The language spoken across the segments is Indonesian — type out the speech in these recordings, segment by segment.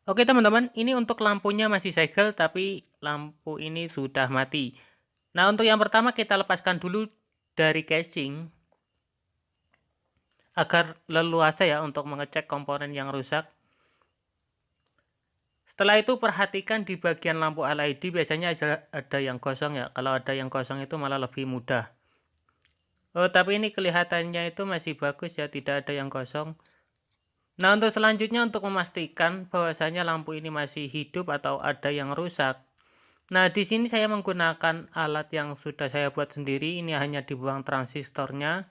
Oke teman-teman, ini untuk lampunya masih segel, tapi lampu ini sudah mati. Nah, untuk yang pertama kita lepaskan dulu dari casing, agar leluasa ya untuk mengecek komponen yang rusak. Setelah itu perhatikan di bagian lampu LED, biasanya ada yang kosong ya. Kalau ada yang kosong itu malah lebih mudah. Oh, tapi ini kelihatannya itu masih bagus ya, tidak ada yang kosong. Nah, untuk selanjutnya untuk memastikan bahwasanya lampu ini masih hidup atau ada yang rusak. Nah, di sini saya menggunakan alat yang sudah saya buat sendiri. Ini hanya dibuang transistornya.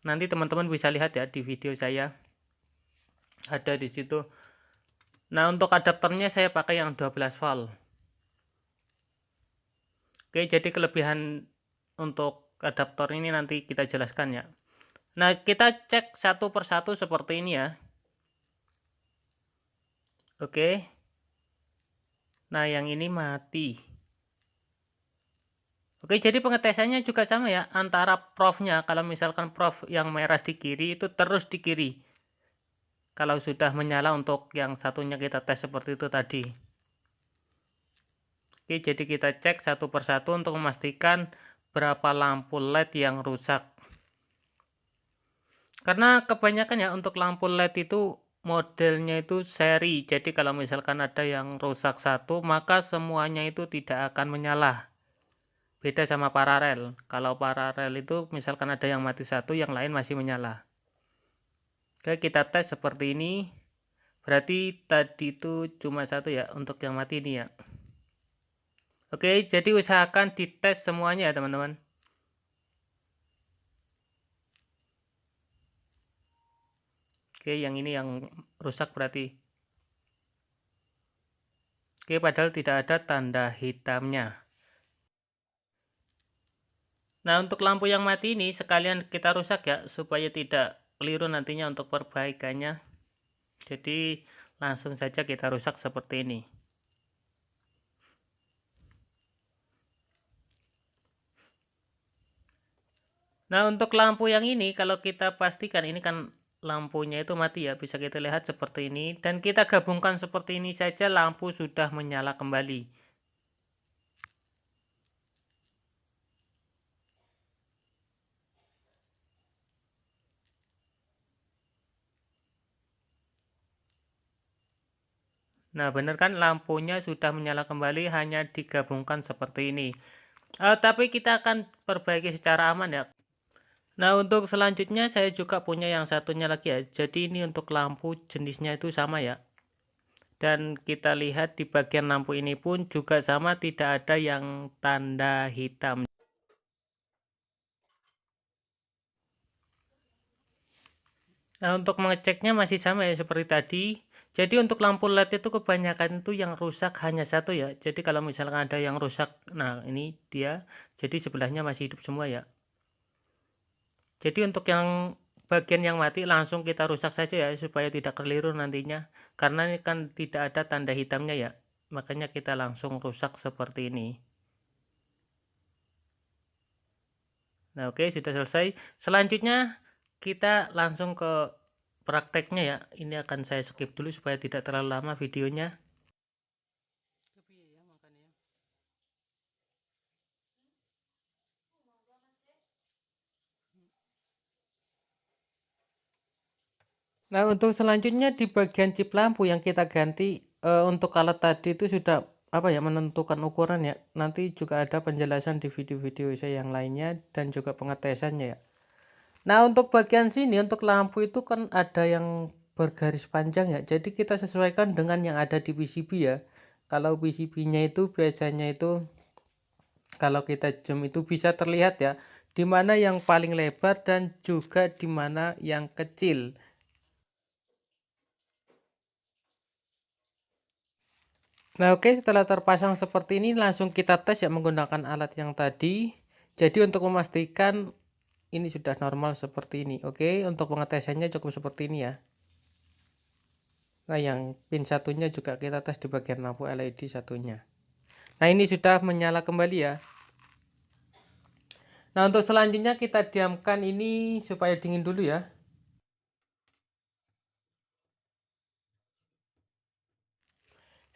Nanti teman-teman bisa lihat ya di video saya. Ada di situ. Nah, untuk adaptornya saya pakai yang 12 volt. Oke, jadi kelebihan untuk adaptor ini nanti kita jelaskan ya. Nah, kita cek satu persatu seperti ini ya. Oke. Nah, yang ini mati. Oke, jadi pengetesannya juga sama ya, antara profnya. Kalau misalkan prof yang merah di kiri itu terus di kiri. Kalau sudah menyala, untuk yang satunya kita tes seperti itu tadi. Oke, jadi kita cek satu persatu untuk memastikan berapa lampu LED yang rusak. Karena kebanyakan ya untuk lampu LED itu modelnya itu seri. Jadi kalau misalkan ada yang rusak satu, maka semuanya itu tidak akan menyala. Beda sama paralel. Kalau paralel itu misalkan ada yang mati satu, yang lain masih menyala. Oke, kita tes seperti ini. Berarti tadi itu cuma satu ya untuk yang mati ini ya. Oke, jadi usahakan dites semuanya ya teman-teman. Oke, yang ini yang rusak berarti. Oke, padahal tidak ada tanda hitamnya. Nah, untuk lampu yang mati ini sekalian kita rusak ya, supaya tidak keliru nantinya untuk perbaikannya. Jadi langsung saja kita rusak seperti ini. Nah, untuk lampu yang ini kalau kita pastikan ini kan lampunya itu mati ya, bisa kita lihat seperti ini. Dan kita gabungkan seperti ini saja, lampu sudah menyala kembali. Nah, benar kan lampunya sudah menyala kembali, hanya digabungkan seperti ini. Tapi kita akan perbaiki secara aman ya. Nah, untuk selanjutnya saya juga punya yang satunya lagi ya. Jadi ini untuk lampu jenisnya itu sama ya. Dan kita lihat di bagian lampu ini pun juga sama, tidak ada yang tanda hitam. Nah, untuk mengeceknya masih sama ya seperti tadi. Jadi untuk lampu LED itu kebanyakan itu yang rusak hanya satu ya. Jadi kalau misalkan ada yang rusak, nah ini dia. Jadi sebelahnya masih hidup semua ya. Jadi untuk yang bagian yang mati langsung kita rusak saja ya, supaya tidak keliru nantinya. Karena ini kan tidak ada tanda hitamnya ya. Makanya kita langsung rusak seperti ini. Nah, oke, sudah selesai. Selanjutnya kita langsung ke prakteknya ya. Ini akan saya skip dulu supaya tidak terlalu lama videonya. Nah, untuk selanjutnya di bagian chip lampu yang kita ganti, untuk alat tadi itu sudah apa ya, menentukan ukuran ya. Nanti juga ada penjelasan di video-video saya yang lainnya dan juga pengetesannya ya. Nah, untuk bagian sini untuk lampu itu kan ada yang bergaris panjang ya. Jadi kita sesuaikan dengan yang ada di PCB ya. Kalau PCB-nya itu biasanya itu kalau kita zoom itu bisa terlihat ya, di mana yang paling lebar dan juga di mana yang kecil. Nah, oke, setelah terpasang seperti ini langsung kita tes ya menggunakan alat yang tadi. Jadi untuk memastikan ini sudah normal seperti ini. Oke, untuk pengetesannya cukup seperti ini ya. Nah, yang pin satunya juga kita tes di bagian lampu LED satunya. Nah, ini sudah menyala kembali ya. Nah, untuk selanjutnya kita diamkan ini supaya dingin dulu ya.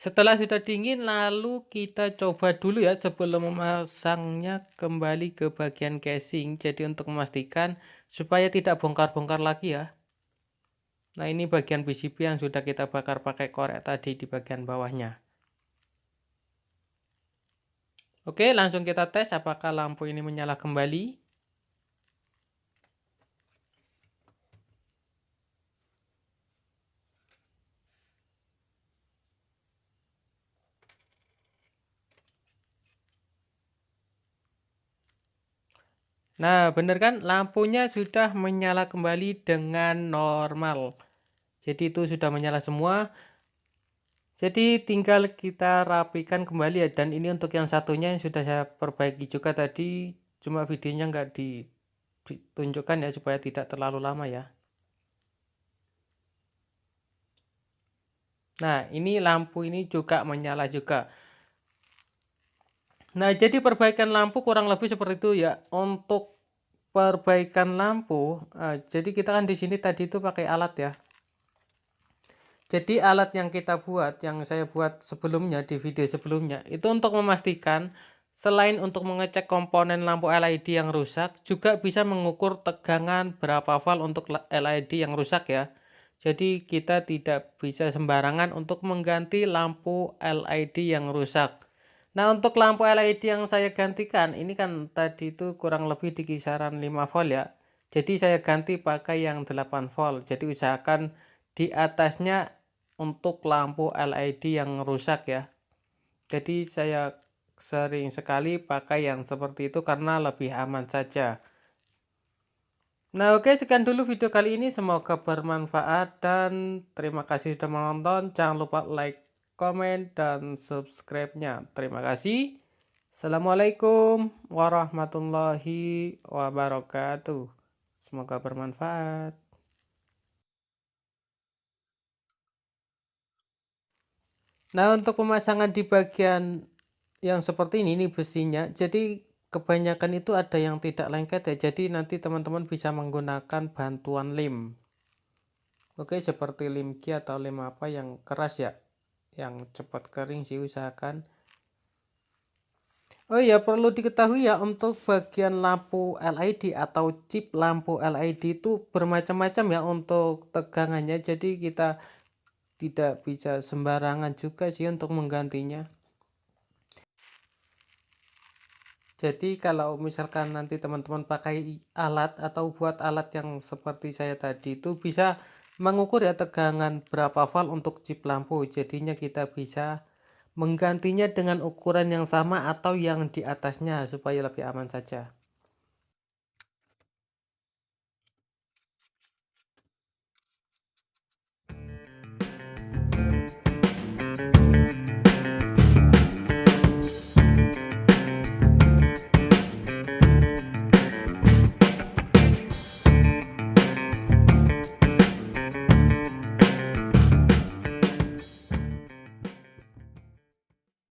Setelah sudah dingin, lalu kita coba dulu ya sebelum memasangnya kembali ke bagian casing. Jadi untuk memastikan supaya tidak bongkar-bongkar lagi ya. Nah, ini bagian PCB yang sudah kita bakar pakai korek tadi di bagian bawahnya. Oke, langsung kita tes apakah lampu ini menyala kembali. Nah, benar kan? Lampunya sudah menyala kembali dengan normal. Jadi itu sudah menyala semua. Jadi tinggal kita rapikan kembali ya. Dan ini untuk yang satunya yang sudah saya perbaiki juga tadi. Cuma videonya nggak ditunjukkan ya supaya tidak terlalu lama ya. Nah, ini lampu ini juga menyala juga. Nah, jadi perbaikan lampu kurang lebih seperti itu ya. Untuk perbaikan lampu, jadi kita kan di sini tadi itu pakai alat ya. Jadi alat yang kita buat, yang saya buat sebelumnya di video sebelumnya, itu untuk memastikan selain untuk mengecek komponen lampu LED yang rusak, juga bisa mengukur tegangan berapa volt untuk LED yang rusak ya. Jadi kita tidak bisa sembarangan untuk mengganti lampu LED yang rusak. Nah, untuk lampu LED yang saya gantikan, ini kan tadi itu kurang lebih di kisaran 5 volt ya. Jadi saya ganti pakai yang 8 volt. Jadi usahakan di atasnya untuk lampu LED yang rusak ya. Jadi saya sering sekali pakai yang seperti itu karena lebih aman saja. Nah, oke, sekian dulu video kali ini. Semoga bermanfaat dan terima kasih sudah menonton. Jangan lupa like, komen, dan subscribe-nya. Terima kasih. Assalamualaikum warahmatullahi wabarakatuh. Semoga bermanfaat. Nah, untuk pemasangan di bagian yang seperti ini besinya, jadi kebanyakan itu ada yang tidak lengket ya. Jadi nanti teman-teman bisa menggunakan bantuan lem. Oke, seperti lem Ki atau lem apa yang keras ya, yang cepat kering sih usahakan. Oh iya, perlu diketahui ya, untuk bagian lampu LED atau chip lampu LED itu bermacam-macam ya untuk tegangannya. Jadi kita tidak bisa sembarangan juga sih untuk menggantinya. Jadi kalau misalkan nanti teman-teman pakai alat atau buat alat yang seperti saya tadi, itu bisa mengukur ya tegangan berapa volt untuk chip lampu. Jadinya kita bisa menggantinya dengan ukuran yang sama atau yang di atasnya supaya lebih aman saja.